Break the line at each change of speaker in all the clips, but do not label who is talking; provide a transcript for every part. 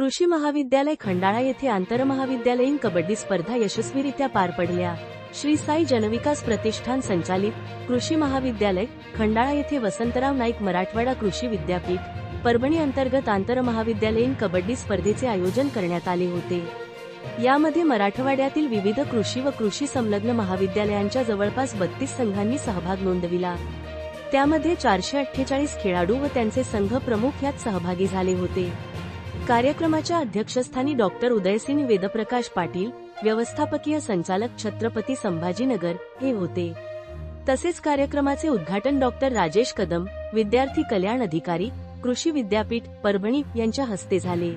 कृषी महाविद्यालय खंडाळा येथे आंतरमहाविद्यालयीन कबड्डी स्पर्धा यशस्वीरित्या पार पडल्या। श्री साई जनविकास प्रतिष्ठान संचालित कृषी महाविद्यालय खंडाळा येथे वसंतराव नाईक मराठवाडा कृषी विद्यापीठ परभणी अंतर्गत आंतरमहाविद्यालयीन कबड्डी स्पर्धेचे आयोजन करण्यात आले होते। यामध्ये मराठवाड्यातील विविध कृषी व कृषी संलग्न महाविद्यालयांच्या जवळपास 32 संघांनी सहभाग नोंदविला। त्यामध्ये 448 खेळाडू व त्यांचे संघ प्रमुख यात सहभागी झाले होते। कार्यक्रमाच्या अध्यक्षस्थानी डॉक्टर उदयसिंह वेदप्रकाश पाटील, व्यवस्थापकीय संचालक छत्रपती संभाजीनगर हे होते। तसेच कार्यक्रमाचे उद्घाटन डॉक्टर राजेश कदम, विद्यार्थी कल्याण अधिकारी, कृषी विद्यापीठ परभणी यांच्या हस्ते झाले।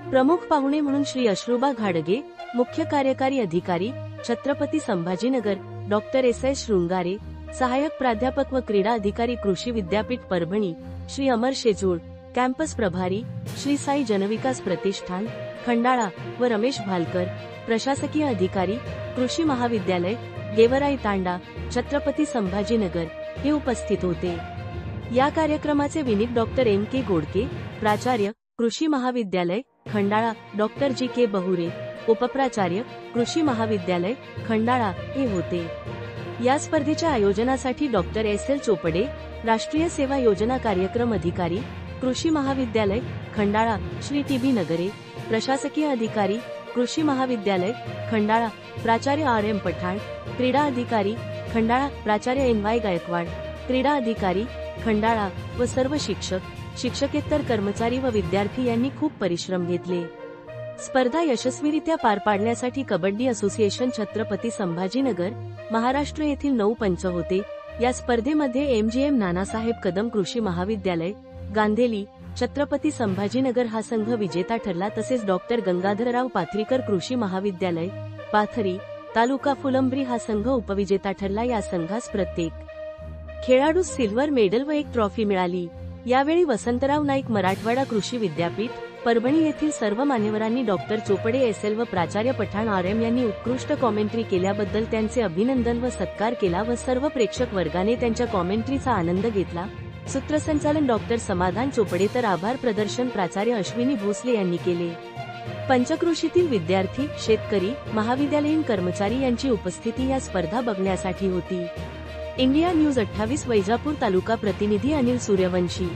प्रमुख पाहुणे म्हणून श्री अश्रुबा घाडगे, मुख्य कार्यकारी अधिकारी, छत्रपती संभाजीनगर, डॉक्टर एस शृंगारे, सहाय्यक प्राध्यापक व क्रीडा अधिकारी कृषी विद्यापीठ परभणी, श्री अमर शेजूळ, कॅम्पस प्रभारी, श्री साई जनविकास प्रतिष्ठान खंडाळा व रमेश भालकर, प्रशासकीय अधिकारी, कृषी महाविद्यालय गेवराई तांडा, छत्रपती संभाजीनगर हे उपस्थित होते। या कार्यक्रमाचे विनिक डॉक्टर M.K. गोडके, प्राचार्य, कृषी महाविद्यालय खंडाळा, डॉक्टर G.K. बहुरे, उपप्राचार्य, कृषी महाविद्यालय खंडाळा हे होते। या स्पर्धेच्या आयोजनासाठी डॉक्टर S.L. चोपडे, राष्ट्रीय सेवा योजना कार्यक्रम अधिकारी, कृषी महाविद्यालय खंडाळा, श्री T.B. नगरे, प्रशासकीय अधिकारी, कृषी महाविद्यालय खंडाळा, प्राचार्य R.M. पठाण, क्रीडा अधिकारी खंडाळा, प्राचार्य N.Y. गायकवाड, क्रीडा अधिकारी खंडाळा व सर्व शिक्षक, शिक्षकेतर कर्मचारी व विद्यार्थी यांनी खूप परिश्रम घेतले। स्पर्धा यशस्वीरित्या पार पाडण्यासाठी कबड्डी असोसिएशन छत्रपती संभाजीनगर, महाराष्ट्र येथील 9 पंच होते। या स्पर्धेमध्ये MGM नानासाहेब कदम कृषी महाविद्यालय गांधेली, छत्रपती संभाजीनगर हा संघ विजेता ठरला। तसेच डॉक्टर गंगाधरराव पाथरीकर कृषी महाविद्यालय पाथरी, तालुका फुलंब्री हा संघ उपविजेता ठरला। या संघास प्रत्येक खेळाडू सिल्वर मेडल व एक ट्रॉफी मिळाली। यावेळी वसंतराव नाईक मराठवाडा कृषी विद्यापीठ परभणी येथील सर्व मान्यवरांनी डॉक्टर चोपडे SL व प्राचार्य पठाण RM यांनी उत्कृष्ट कॉमेंट्री केल्याबद्दल त्यांचे अभिनंदन व सत्कार केला व सर्व प्रेक्षक वर्गाने त्यांच्या कॉमेंट्रीचा आनंद घेतला। सूत्रसंचालन डॉक्टर समाधान चोपडे तर आभार प्रदर्शन प्राचार्य अश्विनी भोसले यांनी केले। पंचकृषीतील विद्यार्थी, शेतकरी, महाविद्यालयीन कर्मचारी यांची उपस्थिती या स्पर्धा बघण्यासाठी होती। इंडिया न्यूज 28 वैजापूर तालुका प्रतिनिधी अनिल सूर्यवंशी।